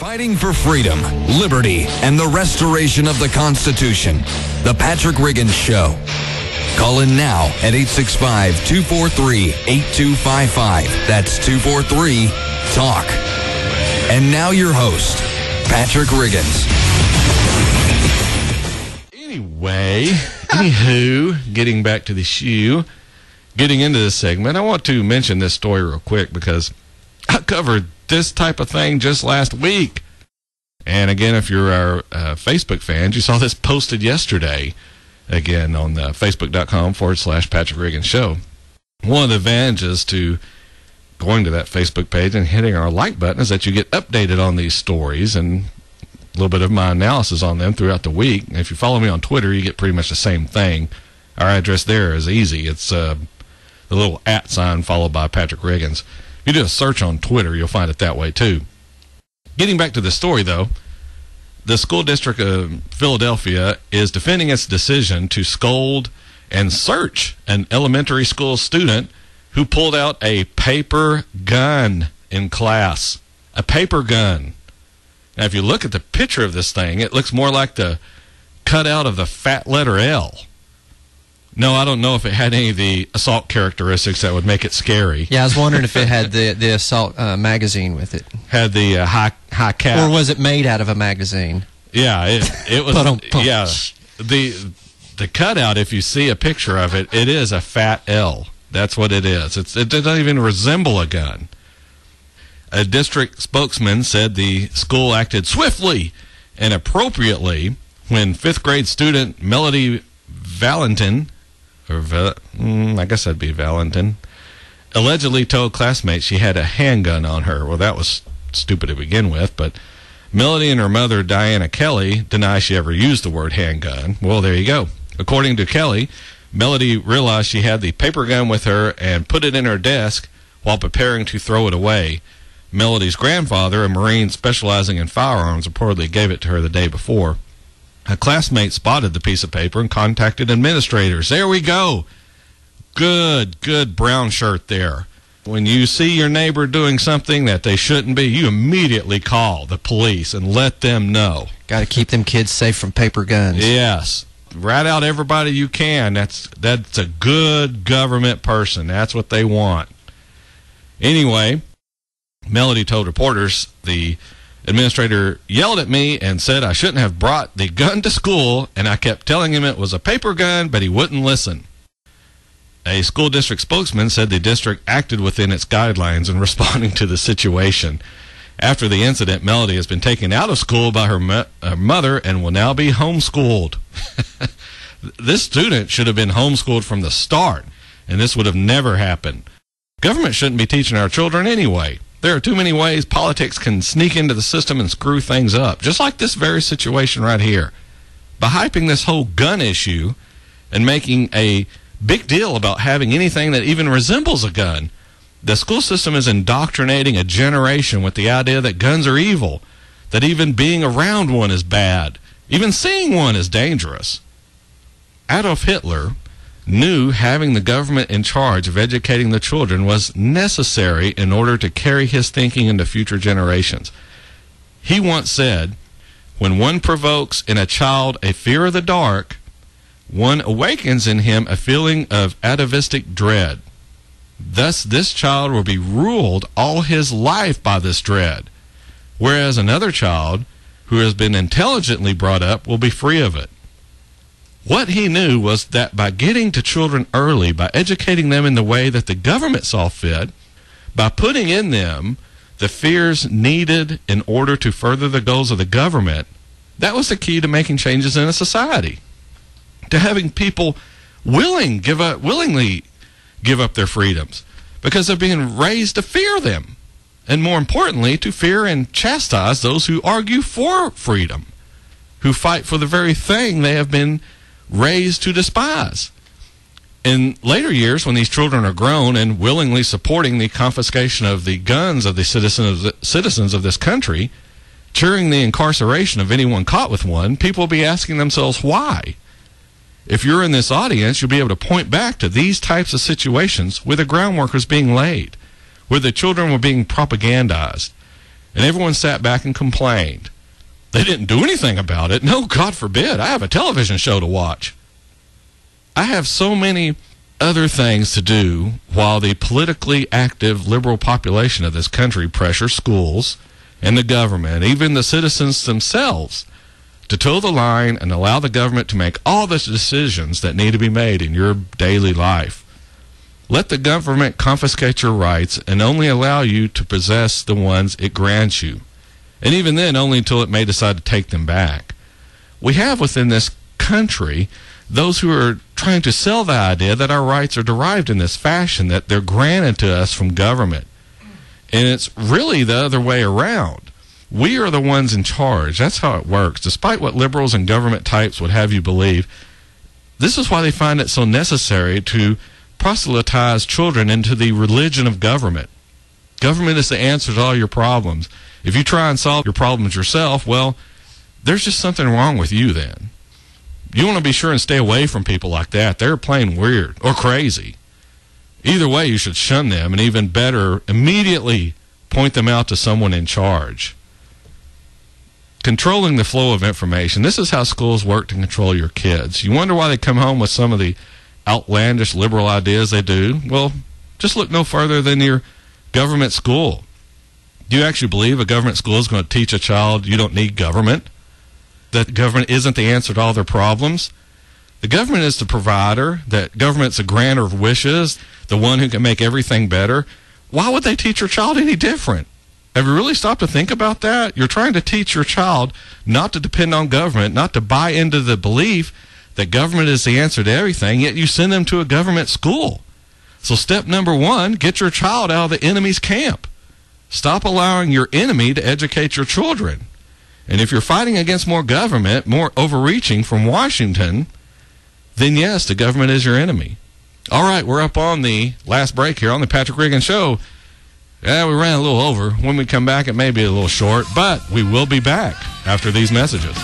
Fighting for freedom, liberty, and the restoration of the Constitution. The Patrick Riggins Show. Call in now at 865-243-8255. That's 243-TALK. And now your host, Patrick Riggins. Anywho, getting back to the shoe, getting into this segment, I want to mention this story real quick because I covered this type of thing just last week. And again, if you're our Facebook fans, you saw this posted yesterday, again, on the facebook.com/Patrick Riggins Show. One of the advantages to going to that Facebook page and hitting our like button is that you get updated on these stories and a little bit of my analysis on them throughout the week. And if you follow me on Twitter, you get pretty much the same thing. Our address there is easy. It's the little @ sign followed by Patrick Riggins. If you do a search on Twitter, you'll find it that way too. Getting back to the story, though, the school district of Philadelphia is defending its decision to scold and search an elementary school student who pulled out a paper gun in class. A paper gun. Now, if you look at the picture of this thing, it looks more like the cutout of the fat letter L. No, I don't know if it had any of the assault characteristics that would make it scary. Yeah, I was wondering if it had the assault magazine with it. Had the high cap. Or was it made out of a magazine? Yeah, it was. Yeah, the cutout, if you see a picture of it, it is a fat L. That's what it is. It doesn't even resemble a gun. A district spokesman said the school acted swiftly and appropriately when 5th grade student Melody Valentin, I guess that'd be Valentin, allegedly told classmates she had a handgun on her. Well, that was stupid to begin with, but Melody and her mother, Diana Kelly, deny she ever used the word handgun. Well, there you go. According to Kelly, Melody realized she had the paper gun with her and put it in her desk while preparing to throw it away. Melody's grandfather, a Marine specializing in firearms, reportedly gave it to her the day before. A classmate spotted the piece of paper and contacted administrators. There we go. Good brown shirt there. When you see your neighbor doing something that they shouldn't be, you immediately call the police and let them know. Got to keep them kids safe from paper guns. Yes. Rat out everybody you can. That's a good government person. That's what they want. Anyway, Melody told reporters the administrator yelled at me and said I shouldn't have brought the gun to school, and I kept telling him it was a paper gun, but he wouldn't listen. A school district spokesman said the district acted within its guidelines in responding to the situation. After the incident, Melody has been taken out of school by her mother and will now be homeschooled. This student should have been homeschooled from the start, and this would have never happened. Government shouldn't be teaching our children anyway. There are too many ways politics can sneak into the system and screw things up, just like this very situation right here. By hyping this whole gun issue and making a big deal about having anything that even resembles a gun, the school system is indoctrinating a generation with the idea that guns are evil, that even being around one is bad, even seeing one is dangerous. Adolf Hitler knew having the government in charge of educating the children was necessary in order to carry his thinking into future generations. He once said, "When one provokes in a child a fear of the dark, one awakens in him a feeling of atavistic dread. Thus this child will be ruled all his life by this dread, whereas another child who has been intelligently brought up will be free of it." What he knew was that by getting to children early, by educating them in the way that the government saw fit, by putting in them the fears needed in order to further the goals of the government, that was the key to making changes in a society. To having people willingly give up their freedoms because they're being raised to fear them. And more importantly, to fear and chastise those who argue for freedom, who fight for the very thing they have been raised to despise. In later years, when these children are grown and willingly supporting the confiscation of the guns of the citizens of this country, cheering the incarceration of anyone caught with one, people will be asking themselves why. If you're in this audience, you'll be able to point back to these types of situations where the groundwork was being laid, where the children were being propagandized. And everyone sat back and complained. They didn't do anything about it. No, God forbid. I have a television show to watch. I have so many other things to do while the politically active liberal population of this country pressures schools and the government, even the citizens themselves, to toe the line and allow the government to make all the decisions that need to be made in your daily life. Let the government confiscate your rights and only allow you to possess the ones it grants you. And even then, only until it may decide to take them back. We have within this country those who are trying to sell the idea that our rights are derived in this fashion, that they're granted to us from government. And it's really the other way around. We are the ones in charge. That's how it works. Despite what liberals and government types would have you believe, this is why they find it so necessary to proselytize children into the religion of government. Government is the answer to all your problems. If you try and solve your problems yourself, well, there's just something wrong with you then. You want to be sure and stay away from people like that. They're plain weird or crazy. Either way, you should shun them, and even better, immediately point them out to someone in charge. Controlling the flow of information. This is how schools work to control your kids. You wonder why they come home with some of the outlandish liberal ideas they do? Well, just look no further than your government school. Do you actually believe a government school is going to teach a child you don't need government? That government isn't the answer to all their problems? The government is the provider, that government's a granter of wishes, the one who can make everything better. Why would they teach your child any different? Have you really stopped to think about that? You're trying to teach your child not to depend on government, not to buy into the belief that government is the answer to everything, yet you send them to a government school. So step number one, get your child out of the enemy's camp. Stop allowing your enemy to educate your children. And if you're fighting against more government, more overreaching from Washington, then yes, the government is your enemy. All right, we're up on the last break here on the Patrick Reagan Show. Yeah, we ran a little over. When we come back, it may be a little short, but we will be back after these messages.